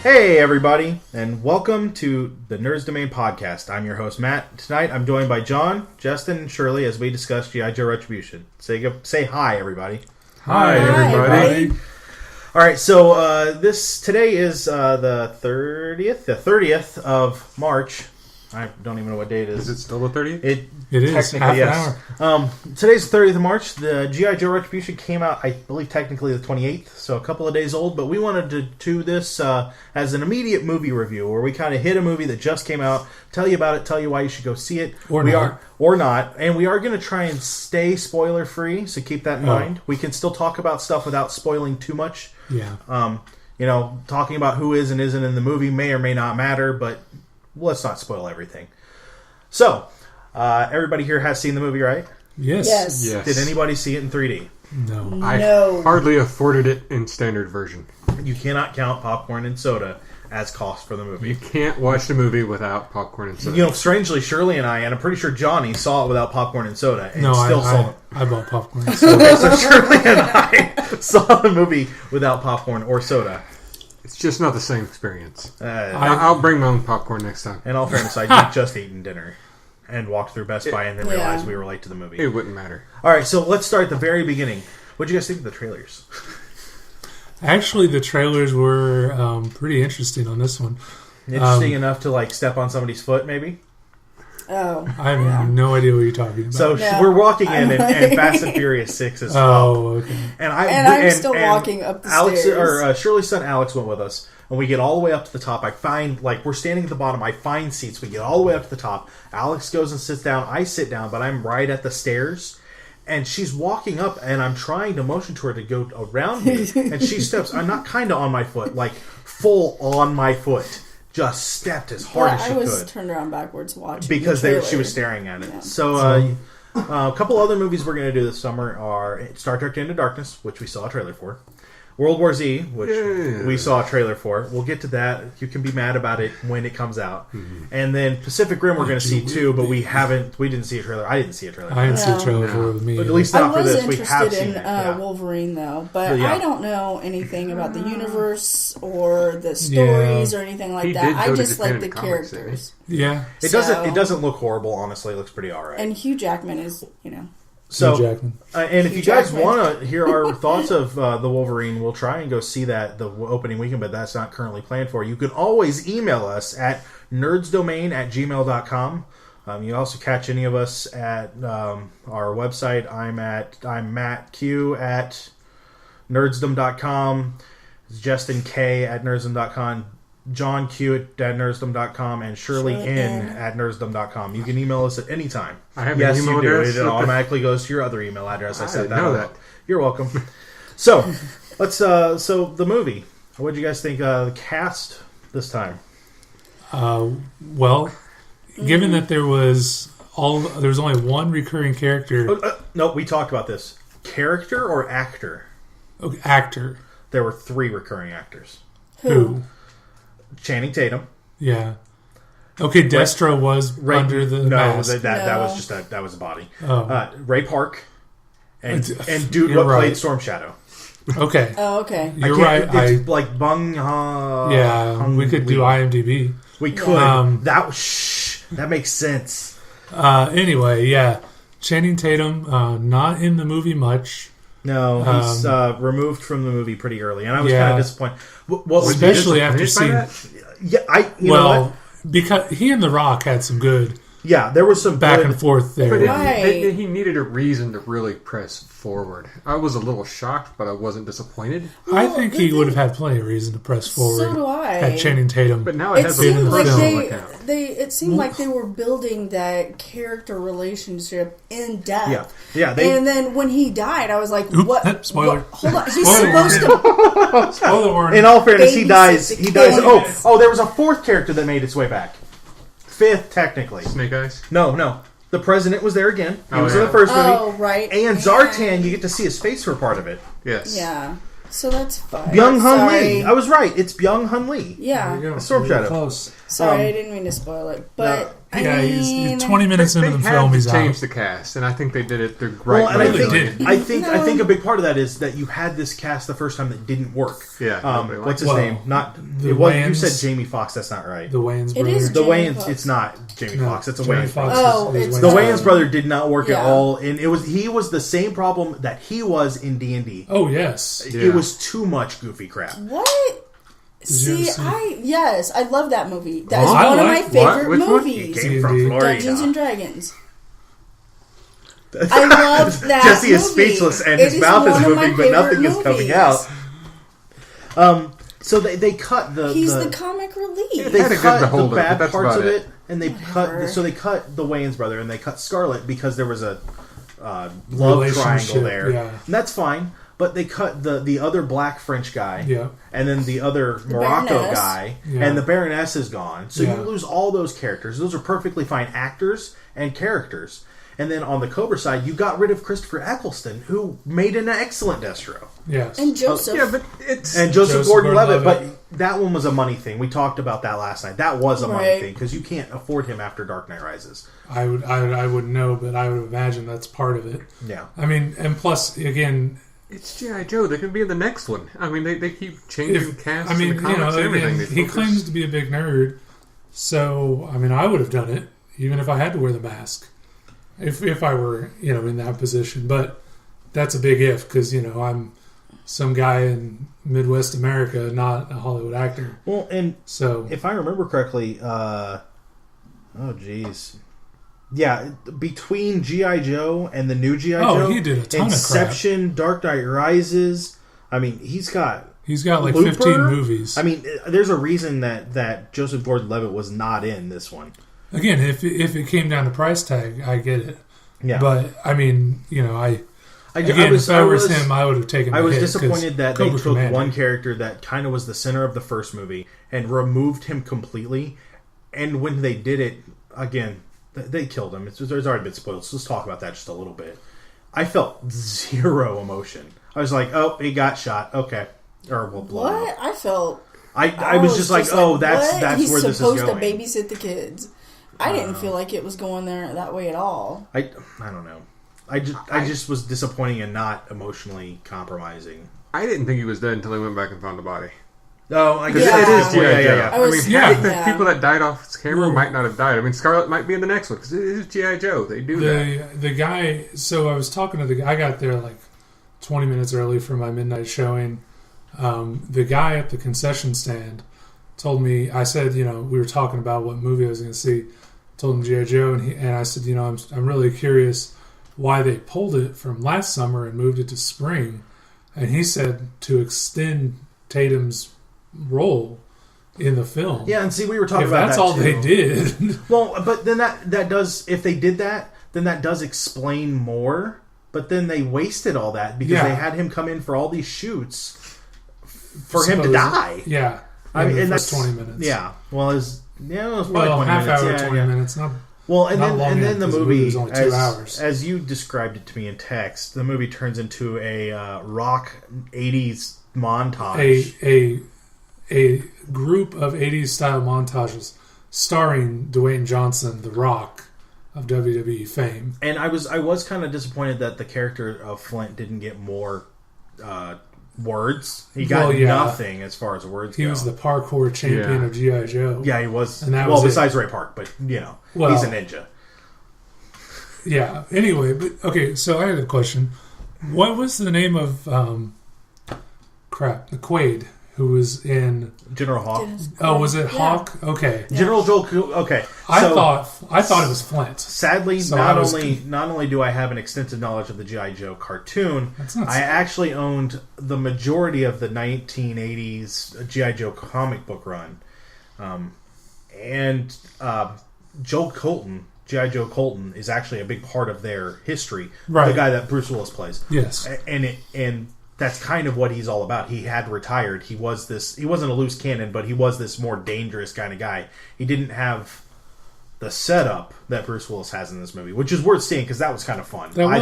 Hey everybody, and welcome to the Nerds Domain podcast. I'm your host Matt. Tonight I'm joined by John, Jestin, and Shirley as we discuss G.I. Joe Retribution. Say hi everybody. Hi everybody. All right, so today is the 30th of March. I don't even know what day it is. Is it still the 30th? It is, half an hour. Today's the 30th of March. The G.I. Joe Retribution came out, I believe, technically the 28th, so a couple of days old. But we wanted to do this as an immediate movie review, where we kind of hit a movie that just came out, tell you about it, tell you why you should go see it. Or not. And we are going to try and stay spoiler-free, so keep that in mind. We can still talk about stuff without spoiling too much. Yeah. Talking about who is and isn't in the movie may or may not matter, but let's not spoil everything. So, everybody here has seen the movie, right? Yes. Did anybody see it in 3D? No. I hardly afforded it in standard version. You cannot count popcorn and soda as cost for the movie. You can't watch the movie without popcorn and soda. Strangely, Shirley and I'm pretty sure Johnny saw it without popcorn and soda. And I bought popcorn and soda. Okay, so Shirley and I saw the movie without popcorn or soda. It's just not the same experience. I'll bring my own popcorn next time. In all fairness, I did just eaten dinner and walked through Best Buy and then realized we were late to the movie. It wouldn't matter. All right, so let's start at the very beginning. What did you guys think of the trailers? Actually, the trailers were pretty interesting on this one. Interesting enough to step on somebody's foot, maybe? Oh. I have no idea what you're talking about. So we're walking in, and Fast and Furious 6 is 12. Oh, okay. And I'm still walking up the stairs. Shirley's son Alex went with us, and we get all the way up to the top. I find, we're standing at the bottom. I find seats. We get all the way up to the top. Alex goes and sits down. I sit down, but I'm right at the stairs. And she's walking up, and I'm trying to motion to her to go around me. And she steps, I'm not kind of on my foot, full on my foot. Just stepped as hard as she could. I was turned around backwards watching because she was staring at it. Yeah. So, a couple other movies we're going to do this summer are Star Trek Into Darkness, which we saw a trailer for. World War Z, which we saw a trailer for. We'll get to that. You can be mad about it when it comes out. Mm-hmm. And then Pacific Rim we're going to see too, but we didn't see a trailer. I didn't see a trailer. I didn't see a trailer for me. But at least not for this. We have seen it. Wolverine though, but I don't know anything about the universe or the stories or anything like that. I just like the characters. Yeah. It doesn't look horrible, honestly. It looks pretty alright. And Hugh Jackman is, So, and if you guys want to hear our thoughts of the Wolverine, we'll try and go see that the opening weekend, but that's not currently planned for. You can always email us at nerdsdomain@gmail.com. You also catch any of us at our website. I'm Matt Q at nerdsdom.com. It's Justin K at nerdsdom.com. John Q at nerdsdom.com and Shirley N at nerdsdom.com. You can email us at any time. I have an email address. It automatically goes to your other email address. I said that. You're welcome. So, let's. So the movie. What did you guys think of the cast this time? Well, given that there was only one recurring character. No, we talked about this. Character or actor? Okay, actor. There were 3 recurring actors. Who? Channing Tatum. Yeah. Okay, Destro was under the mask. That was just that was a body. Oh. Ray Park and dude what played Storm Shadow. Okay. Oh, okay. You're right. Bung. We could do IMDb. We could. That makes sense. Anyway, yeah, Channing Tatum not in the movie much. No, he's removed from the movie pretty early, and I was kind of disappointed. Especially after seeing that? Yeah, because he and The Rock had some good. Yeah, there was some back and forth there. But he needed a reason to really press forward. I was a little shocked, but I wasn't disappointed. I think he would have had plenty of reason to press forward. So do I. Had Channing Tatum. But now it has been in the film. It seemed like they were building that character relationship in depth. Yeah. And then when he died, I was like, "What? Spoiler! Hold on, he's supposed to." Spoiler warning. In all fairness, he dies. He dies. Oh, there was a 4th character that made its way back. 5th, technically. Snake Eyes? No. The president was there again. He was in the first movie. Oh, right. And Zartan, you get to see his face for part of it. Yes. Yeah. So that's fine. Byung-Hun Lee. I was right. It's Byung-Hun Lee. Yeah. There you go. Storm Shadow. Close. Sorry, I didn't mean to spoil it. But he's 20 minutes into the film. He's changed the cast, and I think they did it the right way. Well, and I think a big part of that is that you had this cast the first time that didn't work. Yeah. What's his name? Not it was. You said Jamie Foxx. That's not right. The Wayans brother. It is the Wayans. It's not Jamie Foxx. It's a Wayans. Fox the Wayans brother did not work at all, and he was the same problem that he was in D&D. Oh yes, it was too much goofy crap. What? See, I love that movie. That is one of my favorite movies. Came from Florida. Dungeons and Dragons. I love that. Jesse is speechless, and his mouth is moving, but nothing is coming out. So they cut the. He's the comic relief. They cut the bad parts of it, and they cut. So they cut the Wayans brother, and they cut Scarlett because there was a love triangle there, and that's fine. But they cut the other black French guy, and then the other Morocco guy, and the Baroness is gone. So you lose all those characters. Those are perfectly fine actors and characters. And then on the Cobra side, you got rid of Christopher Eccleston, who made an excellent Destro. Yes. And Joseph. And Joseph Gordon-Levitt. But that one was a money thing. We talked about that last night. That was a money thing, because you can't afford him after Dark Knight Rises. I wouldn't know, but I would imagine that's part of it. Yeah. I mean, and plus, again... It's G.I. Joe. They can be in the next one. I mean, they keep changing casts and the comics and everything. He claims to be a big nerd, so, I mean, I would have done it, even if I had to wear the mask. If I were, in that position. But that's a big if, because, I'm some guy in Midwest America, not a Hollywood actor. Well, and so if I remember correctly, yeah, between G.I. Joe and the new G.I. Joe, he did a ton Inception, of crap. Dark Knight Rises. I mean, he's got like Looper. 15 movies. I mean, there's a reason that Joseph Gordon-Levitt was not in this one. Again, if it came down to price tag, I get it. Yeah. But, I mean, if I was him, I would have taken the hit. I was disappointed that they took Commander. one character that kind of was the center of the first movie and removed him completely. And when they did it, again, they killed him. There's already been spoiled, so let's talk about that just a little bit. I felt zero emotion. I was like, oh, he got shot. Okay. Or we'll blow him up. I felt... I was just like, oh, that's where this is going. He's supposed to babysit the kids. I didn't feel like it was going there that way at all. I don't know. I just was disappointing and not emotionally compromising. I didn't think he was dead until they went back and found the body. Oh, I guess it is G.I. Joe. Yeah. I mean, half the people that died off camera might not have died. I mean, Scarlett might be in the next one because it is G.I. Joe. They do that. The guy. So I was talking to the guy. I got there like 20 minutes early for my midnight showing. The guy at the concession stand told me. I said, we were talking about what movie I was going to see. Told him G.I. Joe, and I said, I'm really curious why they pulled it from last summer and moved it to spring. And he said to extend Tatum's role in the film. Yeah, and see, we were talking about that. That's all they did. Well, but then that does, if they did that, then that does explain more. But then they wasted all that because they had him come in for all these shoots for him to die. Yeah. I mean, and that's 20 minutes. Yeah. Well, it was probably 20 half minutes. Hour, 20 minutes. Not, well, and not then the movie was only 2 hours. As you described it to me in text, the movie turns into a rock 80s montage. A group of 80s style montages starring Dwayne Johnson, The Rock of WWE fame. And I was kind of disappointed that the character of Flint didn't get more words. He got nothing as far as words go. He was the parkour champion of G.I. Joe. Yeah, he was. And that was besides Ray Park, but he's a ninja. Yeah. Anyway, but okay. So I had a question. What was the name of the Quaid who was in General Hawk? Oh, was it Hawk? Okay. Yeah. General Joel. Okay. I thought it was Flint. Sadly, not only do I have an extensive knowledge of the G.I. Joe cartoon, I actually owned the majority of the 1980s G.I. Joe comic book run, and Joel Colton. G.I. Joe Colton is actually a big part of their history. Right. The guy that Bruce Willis plays. Yes. And that's kind of what he's all about. He had retired. He wasn't a loose cannon, but he was this more dangerous kind of guy. He didn't have the setup that Bruce Willis has in this movie, which is worth seeing because that was kind of fun. I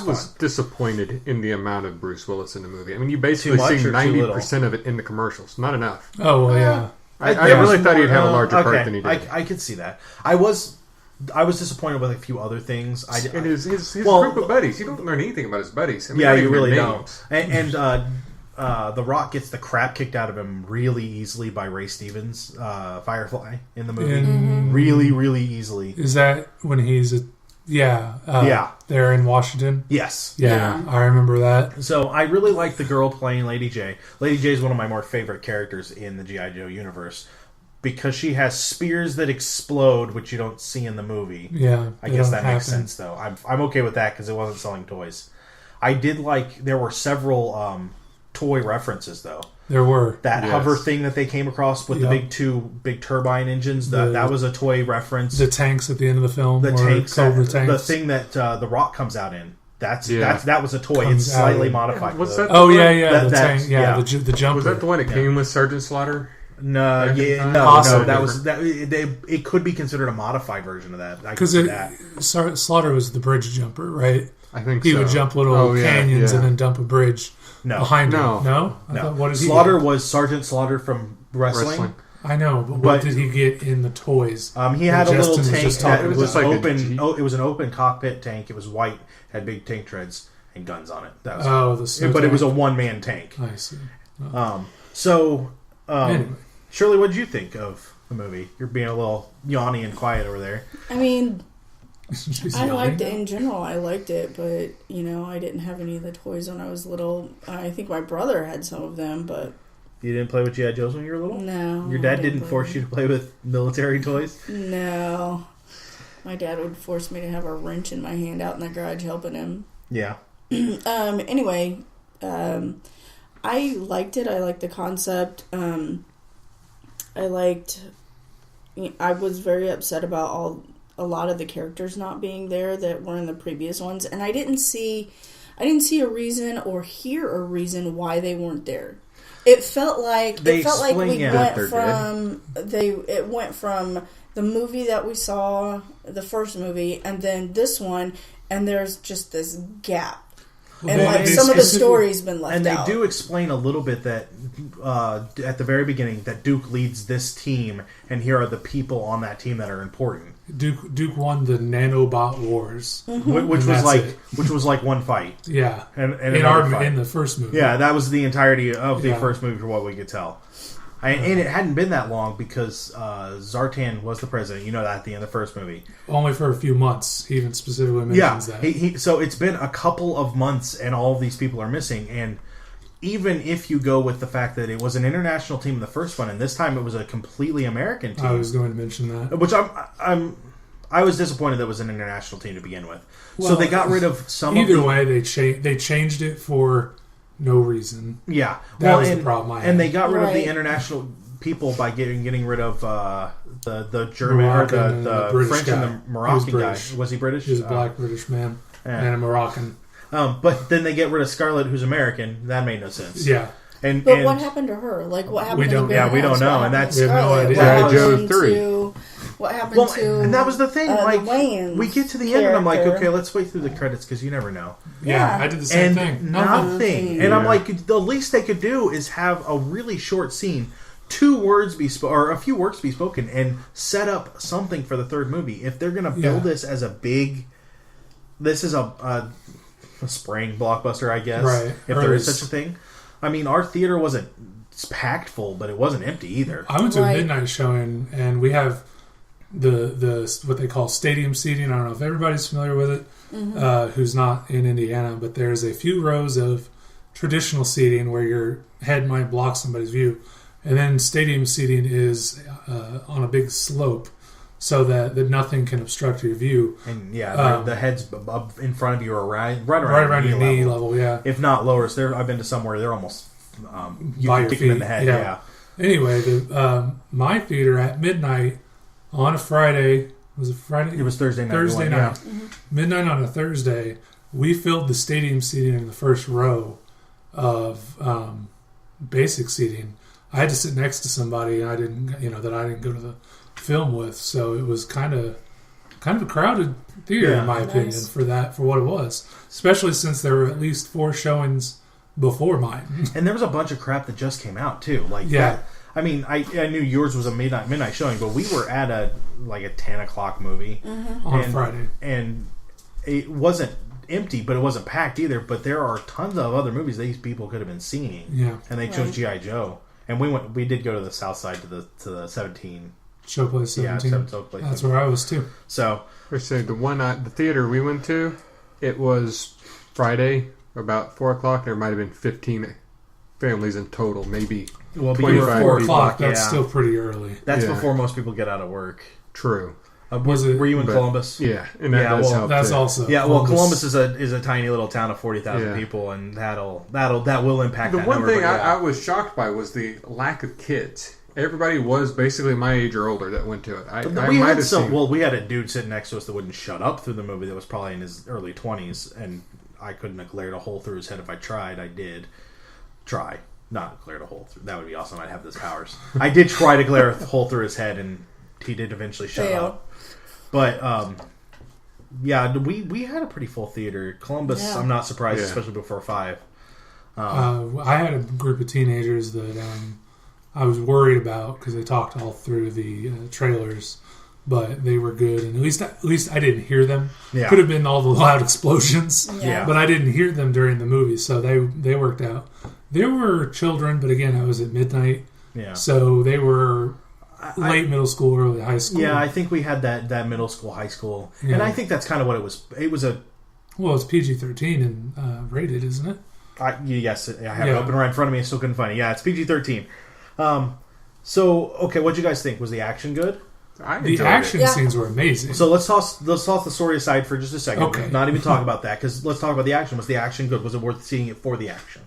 was disappointed in the amount of Bruce Willis in the movie. I mean, you basically see 90% of it in the commercials. Not enough. Oh, well, yeah. I really thought he'd have a larger part than he did. I could see that. I was I was disappointed with a few other things. And his group of buddies. You don't learn anything about his buddies. I mean, you really don't. And The Rock gets the crap kicked out of him really easily by Ray Stevens, Firefly, in the movie. Really, really easily. Is that when he's there in Washington? Yes. Yeah, I remember that. So I really like the girl playing Lady J. Lady J is one of my more favorite characters in the G.I. Joe universe because she has spears that explode, which you don't see in the movie. Yeah, I guess that makes sense, though. I'm okay with that because it wasn't selling toys. I did like there were several toy references, though. There were. That hover thing that they came across with the big turbine engines, that was a toy reference. The tanks at the end of the film. The tanks. tanks. The thing that The Rock comes out in. That was a toy. It's slightly modified. What's that? Oh, the tank. The jumper. Was that the one that came with Sergeant Slaughter? No, Awesome. no. That was that. It could be considered a modified version of that. Because Slaughter was the bridge jumper, right? I think he would jump little canyons and then dump a bridge behind him. No. What did Slaughter was Sergeant Slaughter from wrestling. I know, but what did he get in the toys? He had a little tank that was open. It was an open cockpit tank. It was white, had big tank treads and guns on it. That was but it was a one-man tank. I see. Anyway. Shirley, what did you think of the movie? You're being a little yawny and quiet over there. I mean, I liked it in general. I liked it, but, I didn't have any of the toys when I was little. I think my brother had some of them, but... You didn't play with G.I. Joes when you were little? No. Your dad didn't force you to play with military toys? No. My dad would force me to have a wrench in my hand out in the garage helping him. Yeah. Anyway, I liked it. I liked the concept. I was very upset about a lot of the characters not being there that were in the previous ones, and I didn't see a reason or hear a reason why they weren't there. It felt like we went from the movie that we saw, the first movie, and then this one, and there's just this gap. And some of the story's been left out. And they do explain a little bit that at the very beginning that Duke leads this team, and here are the people on that team that are important. Duke won the nanobot wars, which was like one fight. Yeah, and in the first movie. Yeah, that was the entirety of the first movie, for what we could tell. And it hadn't been that long because Zartan was the president. You know that at the end of the first movie. Only for a few months. He even specifically mentions that. So it's been a couple of months and all of these people are missing. And even if you go with the fact that it was an international team in the first one and this time it was a completely American team. I was going to mention that. Which I was disappointed that it was an international team to begin with. Well, so they got rid of some of Either way, they changed it for... no reason. Yeah. That was the problem I had. And they got rid of the international people by getting rid of the German Moroccan or the French guy. And the Moroccan guy. Was he British? He was a black British man and a Moroccan. But then they get rid of Scarlett, who's American. That made no sense. Yeah. And what happened to her? Like, what happened we don't, to we don't know. And that's... We have no idea. Joe 3. What happened to... And that was the thing. Like, we get to the end and I'm like, okay, let's wait through the credits because you never know. Yeah, I did the same thing. Nothing. And I'm like, the least they could do is have a really short scene, a few words be spoken, and set up something for the third movie. If they're going to build this as a big... This is a spring blockbuster, I guess. Right. If there is such a thing. I mean, our theater wasn't packed full, but it wasn't empty either. I went to a midnight showing, and we have the what they call stadium seating. I don't know if everybody's familiar with it, who's not in Indiana, but there's a few rows of traditional seating where your head might block somebody's view, and then stadium seating is on a big slope, so that nothing can obstruct your view. And the heads up in front of you are right around your knee level. Yeah, if not lower. So I've been to somewhere they're almost you by can your kick feet. them in the head. Yeah. Anyway, my theater at midnight on a Friday, was it Friday? It was Thursday night. Thursday night, midnight on a Thursday. We filled the stadium seating in the first row of basic seating. I had to sit next to somebody I didn't go to the film with, so it was kind of a crowded theater in my opinion for what it was, especially since there were at least 4 showings before mine. And there was a bunch of crap that just came out too, like I mean, I knew yours was a midnight showing, but we were at a 10 o'clock movie on Friday, and it wasn't empty, but it wasn't packed either. But there are tons of other movies these people could have been seeing, and they chose G.I. Joe. And we did go to the South Side to the 17 Showplace 17. Yeah, that's where I was too. So, the theater we went to, it was Friday about 4 o'clock. There might have been 15 families in total, maybe. Well, 25 4 o'clock. That's still pretty early. That's before most people get out of work. True. Were you in Columbus? Yeah, and that's also Columbus is a tiny little town of 40,000 people, and that will impact. The one thing I was shocked by was the lack of kids. Everybody was basically my age or older that went to it. We had a dude sitting next to us that wouldn't shut up through the movie. That was probably in his early 20s, and I couldn't have glared a hole through his head if I tried. I did try, not glared a hole through. That would be awesome. I'd have those powers. I did try to glare a hole through his head, and he did eventually shut up. But, we had a pretty full theater. Columbus, I'm not surprised, especially before 5. I had a group of teenagers that I was worried about because they talked all through the trailers, but they were good. And at least I didn't hear them. Yeah. Could have been all the loud explosions, but I didn't hear them during the movie, so they worked out. There were children, but again, I was at midnight, so they were... late middle school, early high school. Yeah, I think we had that middle school, high school, and I think that's kind of what it was. It was it's PG-13 and rated, isn't it? Yes, I have it open right in front of me. I still couldn't find it. Yeah, it's PG-13. So okay, what did you guys think? Was the action good? The action scenes were amazing. So let's toss the story aside for just a second. Okay. Not even talk about that, because let's talk about the action. Was the action good? Was it worth seeing it for the action?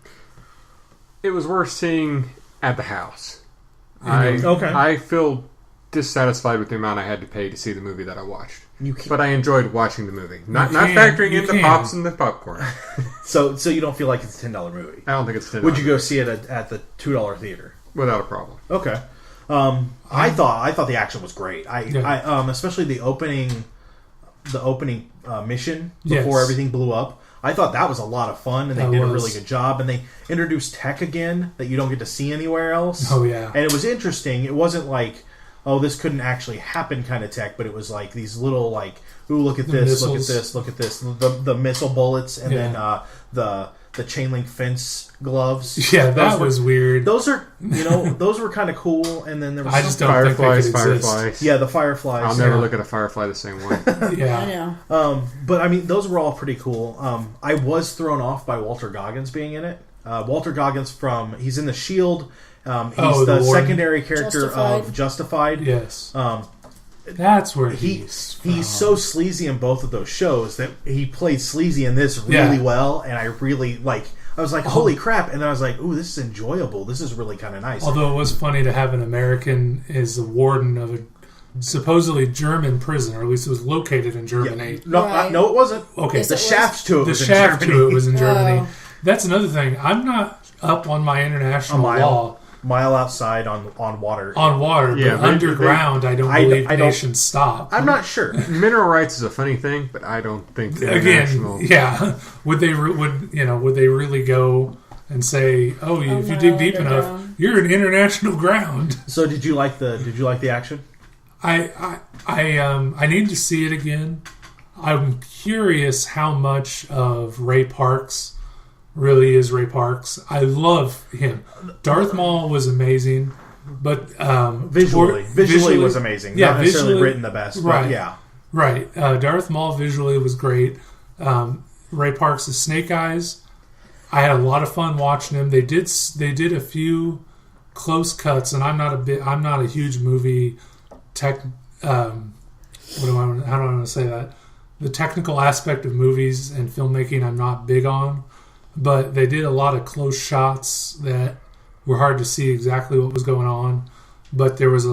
It was worth seeing at the house. Okay. I feel dissatisfied with the amount I had to pay to see the movie that I watched. But I enjoyed watching the movie. Not factoring in the pops and the popcorn. So you don't feel like it's a $10 movie? I don't think it's $10. Would you go see it at the $2 theater? Without a problem. Okay. I thought the action was great. I especially the opening mission before everything blew up. I thought that was a lot of fun, and they did a really good job. And they introduced tech again that you don't get to see anywhere else. Oh, yeah. And it was interesting. It wasn't like, oh, this couldn't actually happen kind of tech, but it was like these little, like, ooh, look at this, missiles. Look at this, look at this. The missile bullets, and then the chain link fence gloves. Yeah, that was weird. Those are, those were kind of cool. And then there was Fireflies. Yeah, the Fireflies. I'll never look at a Firefly the same way. Yeah. I know. But I mean, those were all pretty cool. I was thrown off by Walter Goggins being in it. Walter Goggins he's in The Shield. He's the secondary character of Justified. Yes. That's where he's so sleazy in both of those shows that he played sleazy in this really well, and I really I was like, holy crap, and then I was like, ooh, this is enjoyable. This is really kind of nice. Although it was funny to have an American as the warden of a supposedly German prison, or at least it was located in Germany. Yeah. No, it wasn't. Okay, yes, the shaft to it was in Germany. That's another thing. I'm not up on my international law. Mile outside on water. On water, but underground, I don't believe nations stop. I'm not sure. Mineral rights is a funny thing, but I don't think international. Again, would they really go and say, if you dig deep enough, you're in international ground? So did you like the action? I need to see it again. I'm curious how much of Ray Parks really is Ray Parks. I love him. Darth Maul was amazing, but visually was amazing. Yeah, not necessarily written the best, right? But yeah, right. Darth Maul visually was great. Ray Parks' Snake Eyes. I had a lot of fun watching him. They did a few close cuts, and I'm not a huge movie tech. How do I want to say that? The technical aspect of movies and filmmaking, I'm not big on. But they did a lot of close shots that were hard to see exactly what was going on. But there was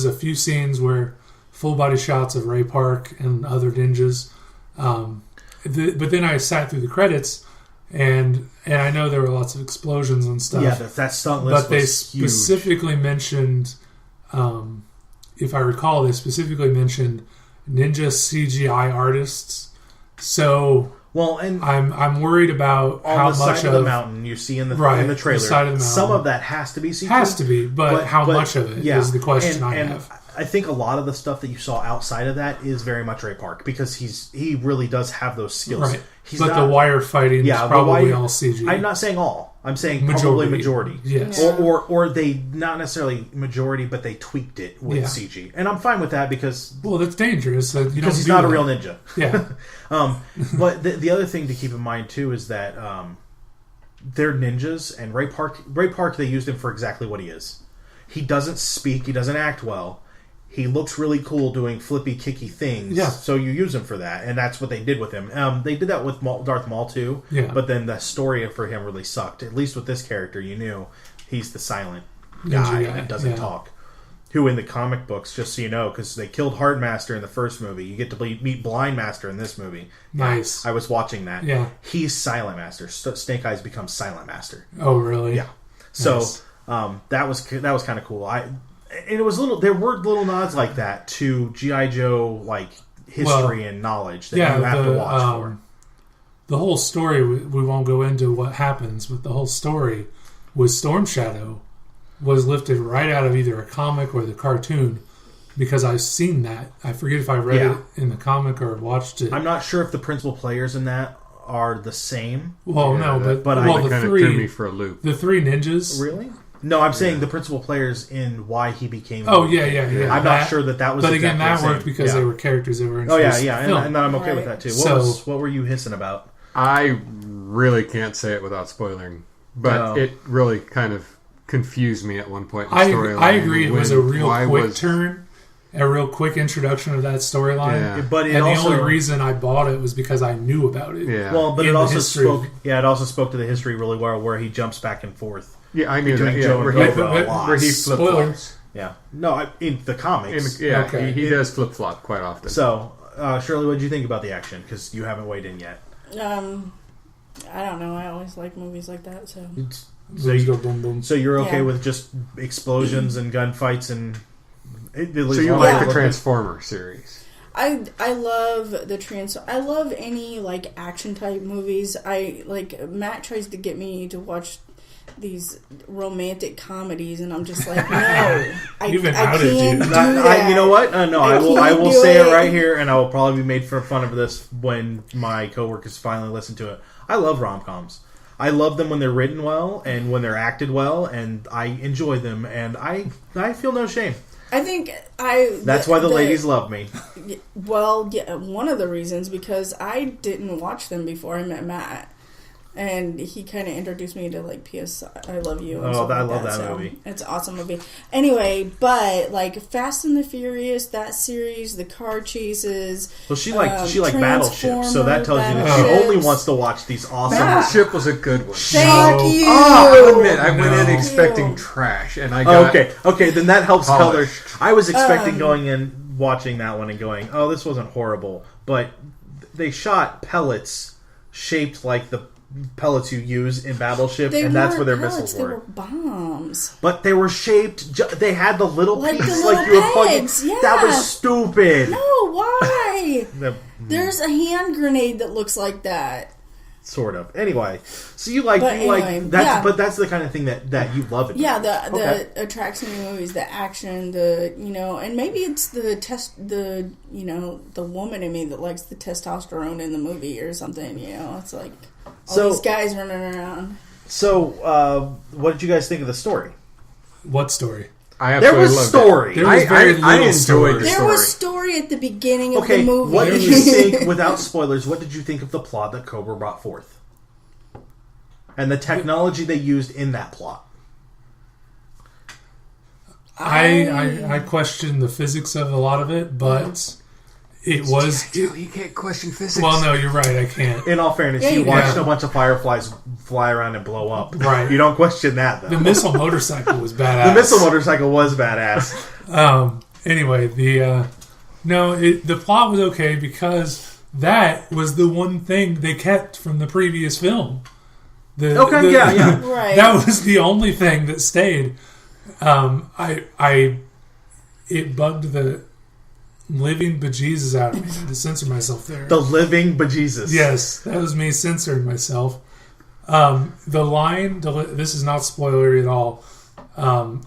a few scenes where full body shots of Ray Park and other ninjas. But then I sat through the credits, and I know there were lots of explosions and stuff. Yeah, that stunt list. But they specifically mentioned, if I recall, ninja CGI artists. So Well, and I'm worried about on how the much side of the mountain you see in the trailer, the side of the some mountain. of that has to be CG. Has to be, but how much of it is the question I have. I think a lot of the stuff that you saw outside of that is very much Ray Park because he really does have those skills. Right. He's but not, the wire fighting is probably all CG. I'm not saying all. I'm saying probably majority. Yes. Yeah. Or they not necessarily majority, but they tweaked it with CG, and I'm fine with that because that's dangerous. because he's not a real ninja. Yeah. But the other thing to keep in mind too is that they're ninjas, and Ray Park they used him for exactly what he is. He doesn't speak. He doesn't act well. He looks really cool doing flippy, kicky things. Yeah. So you use him for that, and that's what they did with him. They did that with Darth Maul too. Yeah. But then the story for him really sucked. At least with this character, you knew he's the silent guy and doesn't talk. Who in the comic books, just so you know, because they killed Hardmaster in the first movie, you get to meet Blind Master in this movie. Nice. I was watching that. Yeah. He's Silent Master. Snake Eyes becomes Silent Master. Oh, really? Yeah. So Nice. that was kind of cool. And it was there were little nods like that to G.I. Joe history and knowledge that you have to watch for. The whole story, we won't go into what happens, but the whole story with Storm Shadow was lifted right out of either a comic or the cartoon because I've seen that. I forget if I read it in the comic or watched it. I'm not sure if the principal players in that are the same. Well, but the kind of threw me for a loop. The three ninjas. Really? No, I'm saying the principal players in why he became. Oh, yeah. I'm not sure that was. But again, exactly that the worked same. because they were characters that were in. Oh film. and I'm okay with that too. What were you hissing about? I really can't say it without spoiling, but it really kind of confused me at one point in the storyline. I agree. It was a real quick turn, a real quick introduction of that storyline. Yeah. But the only reason I bought it was because I knew about it. Yeah. Well, but it also spoke. Yeah, it also spoke to the history really well, where he jumps back and forth. Yeah, I knew that. Joe Where he flip flops. Yeah, no, in the comics. He does flip flop quite often. So, Shirley, what did you think about the action? Because you haven't weighed in yet. I don't know. I always like movies like that. So boom, boom. So you're okay with just explosions and gunfights and. So you like the Transformer series? I love I love any action type movies. Matt tries to get me to watch these romantic comedies, and I'm just like, no, I can't do that. You know what? No, I will say it right here, and I will probably be made fun of this when my coworkers finally listen to it. I love rom-coms. I love them when they're written well and when they're acted well, and I enjoy them, and I feel no shame. I think That's why the ladies love me. Well, yeah, one of the reasons, because I didn't watch them before I met Matt. And he kind of introduced me to P.S. I Love You. And I love that movie. It's an awesome movie. Anyway, but Fast and the Furious, that series, the car chases. Well, she liked Battleship, so that tells you that she only wants to watch these awesome. Battleship was a good one. Thank you. I'll admit, I went in expecting trash, and I got okay. Then that helps color. polished. I was expecting going in, watching that one, and going, "Oh, this wasn't horrible," but they shot pellets shaped like the pellets you use in Battleship, and that's where their missiles were. They were bombs. But they were shaped. They had the little piece, the you were plugging. pegs, yeah. That was stupid. No, why? There's a hand grenade that looks like that. Sort of. Anyway, so you like that, but that's the kind of thing that you love. The attracts me movies, the action, and maybe it's the woman in me that likes the testosterone in the movie or something. It's like. All these guys running around. So, what did you guys think of the story? What story? There was story. There was very little story. There was story at the beginning of the movie. What did you think, without spoilers, what did you think of the plot that Cobra brought forth? And the technology they used in that plot? I questioned the physics of a lot of it, but... You can't question physics. Well, no, you're right. I can't. In all fairness, you watched a bunch of fireflies fly around and blow up. Right. You don't question that, though. The missile motorcycle was badass. The missile motorcycle was badass. Anyway, the plot was okay because that was the one thing they kept from the previous film. Right. That was the only thing that stayed. It bugged living bejesus out of me. I had to censor myself there. The living bejesus. Yes, that was me censoring myself. The line, this is not spoilery at all.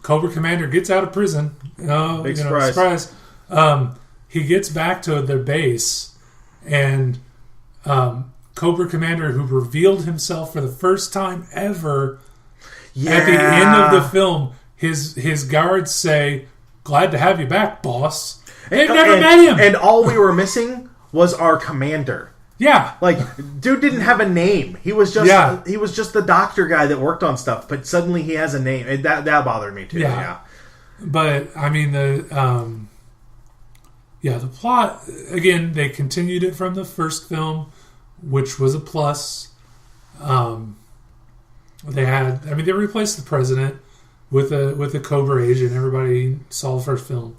Cobra Commander gets out of prison. Big surprise. He gets back to their base, and Cobra Commander, who revealed himself for the first time ever at the end of the film, his guards say, "Glad to have you back, boss." They've never met him. And all we were missing was our commander. Yeah. Like, dude didn't have a name. He was just the doctor guy that worked on stuff, but suddenly he has a name. And that bothered me too. Yeah. But I mean the plot, again, they continued it from the first film, which was a plus. They replaced the president with a Cobra agent. Everybody saw the first film,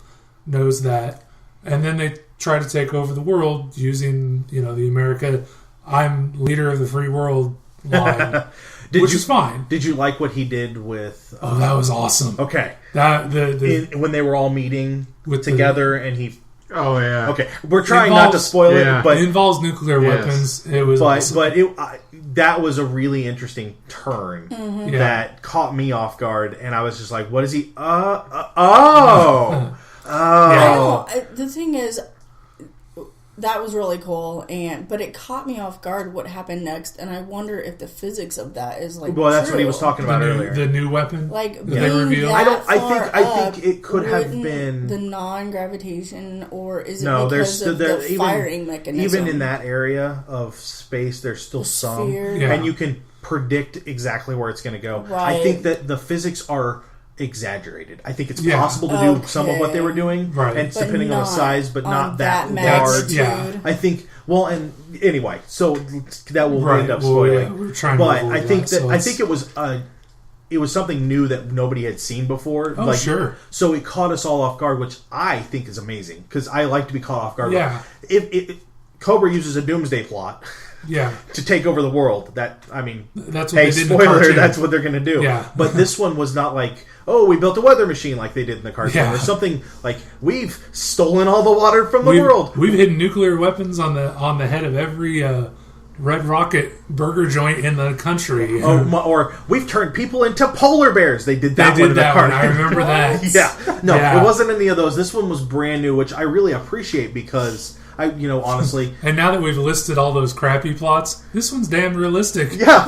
knows that. And then they try to take over the world using, the America, I'm leader of the free world line, which is fine. Did you like what he did with... Oh, that was awesome. Okay. When they were all meeting together and he... Oh, yeah. Okay. We're trying not to spoil it, but... It involves nuclear weapons. It was awesome. But that was a really interesting turn that caught me off guard, and I was just like, what is he... The thing is, that was really cool, but it caught me off guard what happened next, and I wonder if the physics of that is like. Well, that's what he was talking about earlier. The new weapon, like they revealed. I think it could have been the non-gravitation, or is it because of the firing mechanism? Even in that area of space, there's still some, and you can predict exactly where it's going to go. Right. I think that the physics are exaggerated. I think it's possible to do some of what they were doing, and it's depending on the size, but not that large. Yeah. I think. Well, and anyway, so that will end up spoiling. We're trying but to I think that I think it was something new that nobody had seen before. Oh, sure. So it caught us all off guard, which I think is amazing because I like to be caught off guard. Yeah. If Cobra uses a doomsday plot. Yeah, to take over the world. That's what they did. Spoiler, that's what they're going to do. Yeah. But this one was not like, oh, we built a weather machine like they did in the cartoon, or something like we've stolen all the water from the world. We've hidden nuclear weapons on the head of every Red Rocket burger joint in the country. Or we've turned people into polar bears. They did that one in the cartoon. I remember that. It wasn't any of those. This one was brand new, which I really appreciate because. Honestly. And now that we've listed all those crappy plots, this one's damn realistic. Yeah.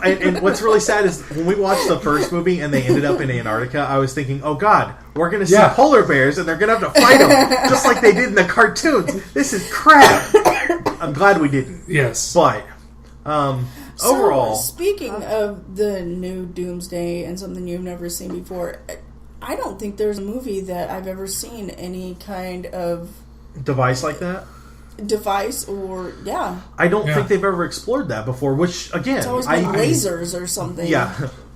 and what's really sad is when we watched the first movie and they ended up in Antarctica, I was thinking, oh God, we're going to see polar bears and they're going to have to fight them just like they did in the cartoons. This is crap. I'm glad we didn't. Yes. But, overall. Speaking of the new Doomsday and something you've never seen before, I don't think there's a movie that I've ever seen any kind of device like that? Device or I don't think they've ever explored that before, which again it's always been lasers or something.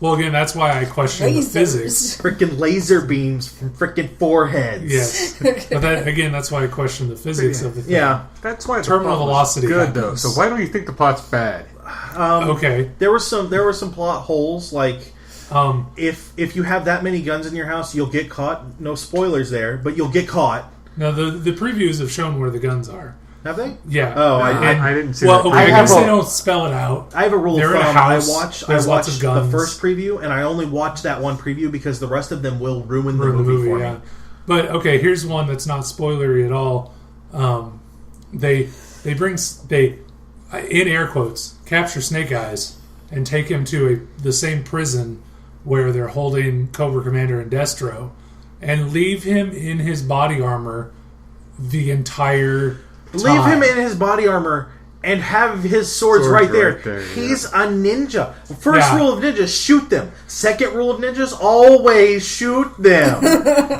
Well, again, that's why I question the physics. Freaking laser beams from freaking foreheads. Yes. But that's why I question the physics of the thing. Yeah. That's why terminal velocity good happens. though. So why don't you think the plot's bad? Okay. There were some plot holes like if you have that many guns in your house, you'll get caught. No spoilers there, but you'll get caught. Now, the previews have shown where the guns are. Have they? Yeah. Oh, I didn't see that. Well, okay, I guess they don't spell it out. I have a rule of They're in a thumb. house. I watched lots of guns. the first preview, and I only watched that one preview because the rest of them will ruin the movie for me. But, okay, here's one that's not spoilery at all. They in air quotes, capture Snake Eyes and take him to the same prison where they're holding Cobra Commander and Destro, and leave him in his body armor the entire time. Leave him in his body armor and have his swords right there. He's a ninja. First rule of ninjas, shoot them. Second rule of ninjas, always shoot them.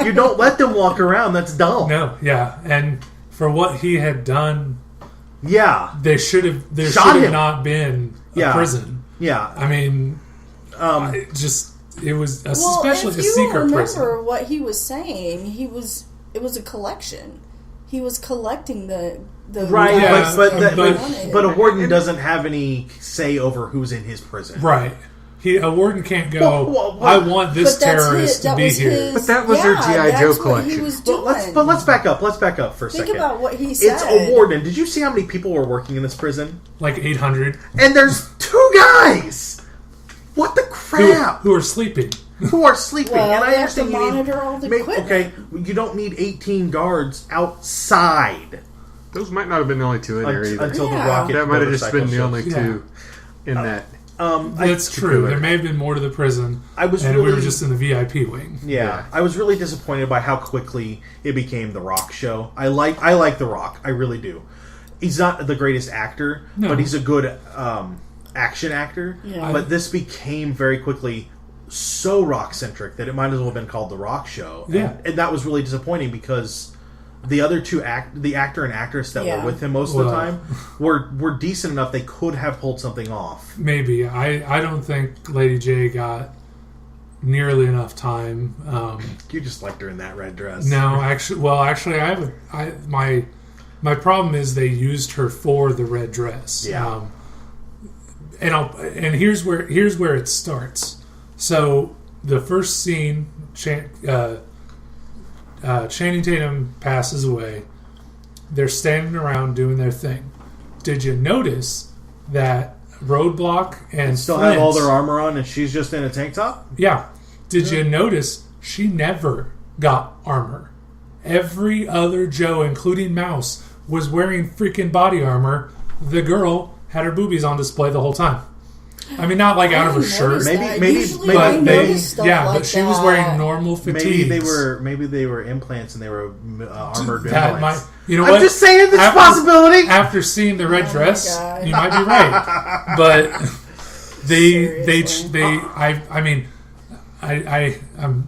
You don't let them walk around. That's dumb. No, and for what he had done, there should have not been a prison. Yeah. I mean, it was especially a secret prison. If you remember what he was saying, it was a collection. He was collecting the right, but a warden doesn't have any say over who's in his prison. Right. A warden can't go, Well, I want this terrorist to be here. But that was their G.I. Joe collection. He was doing. Let's back up. Let's back up for a second. Think about what he said. It's a warden. Did you see how many people were working in this prison? Like 800. And there's 2 guys! What the crap? Who are sleeping. Who are sleeping. Well, and I they have to understand you monitor all the equipment. Okay, you don't need 18 guards outside. Those might not have been the only 2 in there either. Until the Yeah. rocket That might have just been the motorcycle only shows. 2 in that. That's true. There may have been more to the prison. We were just in the VIP wing. Yeah, I was really disappointed by how quickly it became the Rock show. I like the Rock. I really do. He's not the greatest actor, but he's a good action actor. Yeah. But this became very quickly so rock-centric that it might as well have been called the Rock show. Yeah. And that was really disappointing because the other 2 the actor and actress that were with him most of the time were decent enough they could have pulled something off. Maybe. I don't think Lady J got nearly enough time. You just liked her in that red dress. No, actually, my problem is they used her for the red dress. Yeah. And here's where it starts. So the first scene, Channing Tatum passes away. They're standing around doing their thing. Did you notice that Roadblock and Still Flint, have all their armor on and she's just in a tank top? Yeah. Did you notice she never got armor? Every other Joe, including Mouse, was wearing freaking body armor. The girl had her boobies on display the whole time. I mean, not like out of her shirt. Maybe but she was wearing normal fatigues. Maybe they were implants and they were armored That implants. you know I'm what? just saying this possibility. After seeing the red dress, God. you might be right. But I'm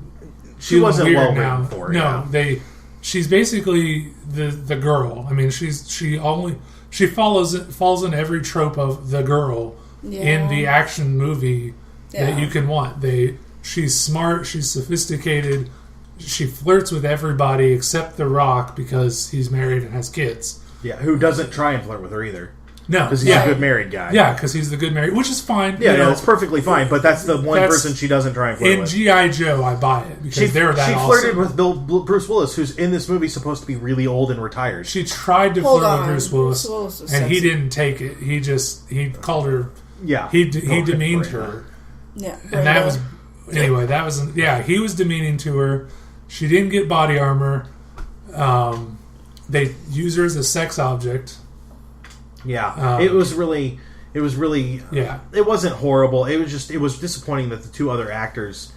She wasn't weird well now. written for. No, Yeah. she's basically the girl. I mean, she falls in every trope of the girl in the action movie that you can want. She's smart, she's sophisticated, she flirts with everybody except The Rock because he's married and has kids. Yeah, who doesn't try and flirt with her either. No, because he's a good married guy. Yeah, because he's the good married, which is fine. Yeah, that's perfectly fine. But that's the one person she doesn't try and flirt with. In G.I. Joe, I buy it because they're that awesome. She flirted with Bruce Willis, who's in this movie supposed to be really old and retired. She tried to flirt with Bruce Willis, and he didn't take it. He called her. Yeah, he demeaned her. Yeah, and that was anyway. That was he was demeaning to her. She didn't get body armor. They use her as a sex object. Yeah, it was really. Yeah, it wasn't horrible. It was disappointing that the 2 other actors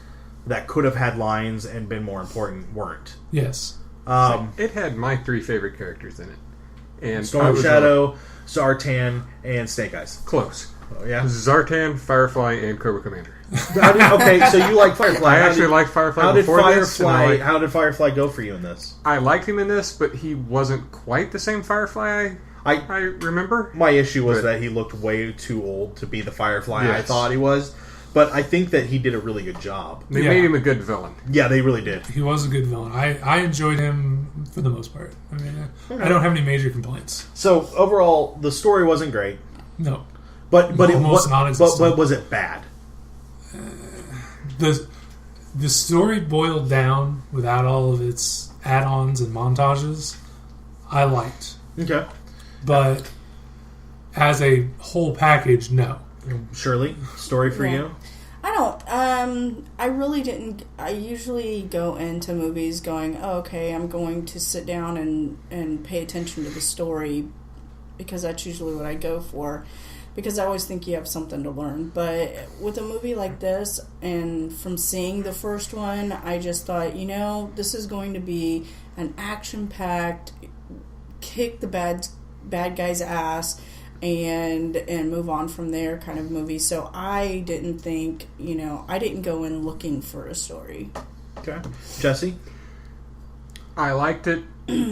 that could have had lines and been more important weren't. Yes. It had my 3 favorite characters in it, and Storm Shadow, Zartan, and Snake Eyes. Close. Oh, yeah, Zartan, Firefly, and Cobra Commander. Okay, so you like Firefly? I actually liked Firefly. How did before Firefly? this, How did Firefly go for you in this? I liked him in this, but he wasn't quite the same Firefly I remember. My issue was that he looked way too old to be the Firefly I Yes. thought he was. But I think that he did a really good job. They made him a good villain. Yeah, they really did. He was a good villain. I enjoyed him for the most part. I mean, I don't have any major complaints. So overall, the story wasn't great. No. But non-existent. was it bad? The story boiled down without all of its add-ons and montages. I liked, Okay. but as a whole package, no. Shirley, story for you? I don't. I really didn't. I usually go into movies going, oh, okay, I'm going to sit down and pay attention to the story because that's usually what I go for. Because I always think you have something to learn. But with a movie like this, and from seeing the first one, I just thought, this is going to be an action-packed, kick the bad guy's ass, and move on from there kind of movie. So I didn't think, I didn't go in looking for a story. Okay. Jesse? I liked it,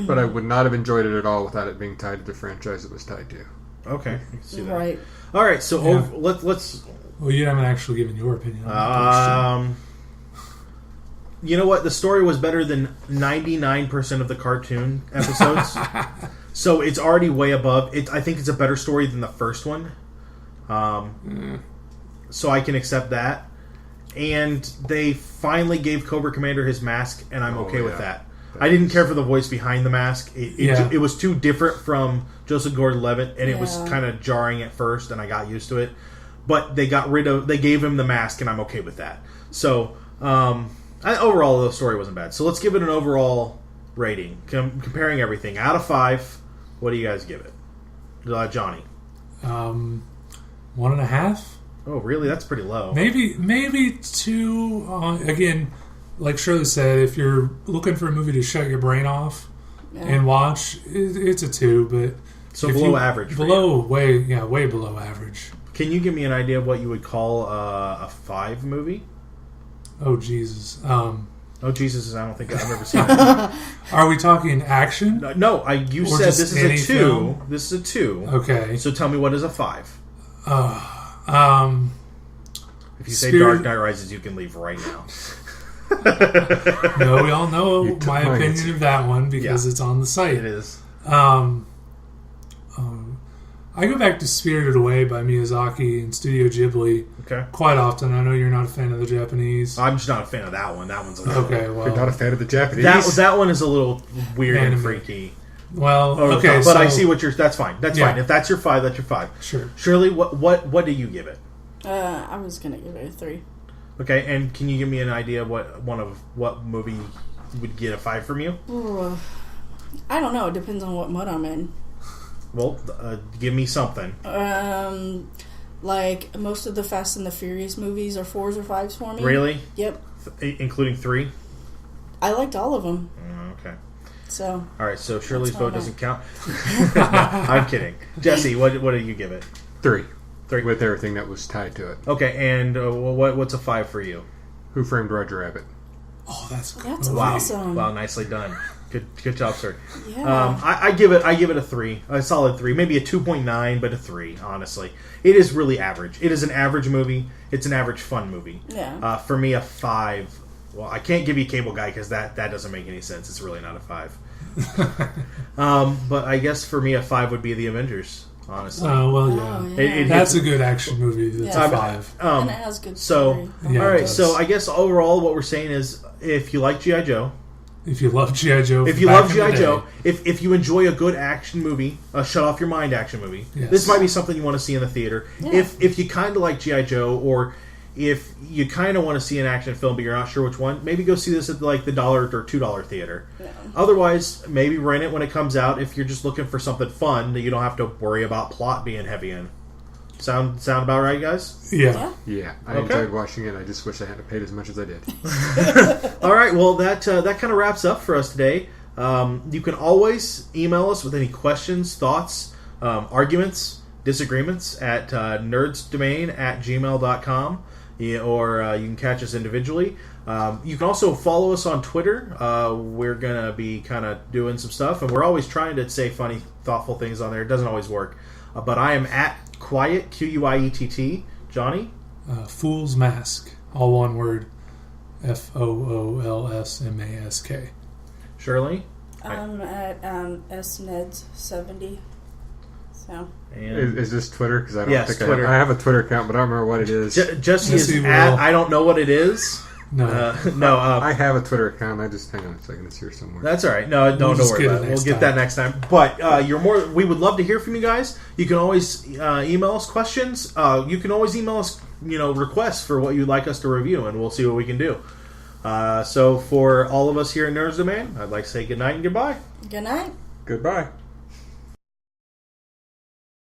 but I would not have enjoyed it at all without it being tied to the franchise it was tied to. Okay. I can see that. Right. All right, so Yeah. let's... Well, you haven't actually given your opinion on that. You know what? The story was better than 99% of the cartoon episodes. So it's already way above. I think it's a better story than the first one. so I can accept that. And they finally gave Cobra Commander his mask, and I'm okay with that. I didn't care for the voice behind the mask. It was too different from Joseph Gordon-Levitt, and it was kind of jarring at first, and I got used to it. But they gave him the mask, and I'm okay with that. So, overall, the story wasn't bad. So let's give it an overall rating. Comparing everything. Out of 5, what do you guys give it? Johnny? 1.5. Oh, really? That's pretty low. Maybe 2. Again, like Shirley said, if you're looking for a movie to shut your brain off and watch, it's a 2. But so below average. Way below average. Can you give me an idea of what you would call a 5 movie? Oh Jesus! Oh Jesus! I don't think I've ever seen it. Are we talking action? No, you said this is a 2. Film? This is a 2. Okay. So tell me, what is a 5? If you say Dark Knight Rises, you can leave right now. No, we all know my opinion of that one because it's on the site. It is. I go back to Spirited Away by Miyazaki and Studio Ghibli quite often. I know you're not a fan of the Japanese. I'm just not a fan of that one. That one's a little... Okay, well... You're not a fan of the Japanese? That one is a little weird and freaky. Well, okay, but I see what you're... That's fine. That's fine. If that's your 5, that's your 5. Sure. Shirley, what do you give it? I was going to give it a 3. Okay, and can you give me an idea of what movie would get a 5 from you? Ooh, I don't know. It depends on what mode I'm in. Well, give me something. Like most of the Fast and the Furious movies are 4s or 5s for me. Really? Yep. Including 3? I liked all of them. Okay. So. All right. So Shirley's vote doesn't count. No, I'm kidding. Jesse, what do you give it? 3. 3 with everything that was tied to it. Okay, and what's a 5 for you? Who Framed Roger Rabbit? Oh, that's awesome. Wow, nicely done. Good job, sir. Yeah. I give it a 3, a solid 3, maybe a 2.9, but a 3. Honestly, it is really average. It is an average movie. It's an average fun movie. Yeah. For me, a 5. Well, I can't give you Cable Guy because that doesn't make any sense. It's really not a 5. But I guess for me, a 5 would be The Avengers. Honestly. Well, yeah. That's a good action movie. That's a 5. And it has good story. All right. So I guess overall, what we're saying is, if you like G.I. Joe, if you love G.I. Joe, if you enjoy a good action movie, a shut off your mind action movie, this might be something you want to see in the theater. Yeah. If you kind of like G.I. Joe, or if you kind of want to see an action film but you're not sure which one, maybe go see this at like the $1 or $2 theater. Yeah. Otherwise, maybe rent it when it comes out if you're just looking for something fun that you don't have to worry about plot being heavy in. Sound about right, guys? Yeah. I enjoyed watching it. I just wish I hadn't paid as much as I did. All right. Well, that kind of wraps up for us today. You can always email us with any questions, thoughts, arguments, disagreements at nerdsdomain@gmail.com. Or you can catch us individually. You can also follow us on Twitter. We're going to be kind of doing some stuff, and we're always trying to say funny, thoughtful things on there. It doesn't always work. But I am at Quiet, Q-U-I-E-T-T. Johnny? Fool's Mask. All one word. Foolsmask. Shirley? I'm at SNEDS70. So. Is this Twitter? Because I don't think Twitter. I have a Twitter account, but I don't remember what it is. Jesse is at, I don't know what it is. No. I have a Twitter account. I just hang on a second. It's here somewhere. That's all right. No, don't worry about it. We'll get that next time. But we would love to hear from you guys. You can always email us questions. You can always email us, requests for what you'd like us to review, and we'll see what we can do. So for all of us here in Nerds Domain, I'd like to say good night and goodbye. Good night. Goodbye.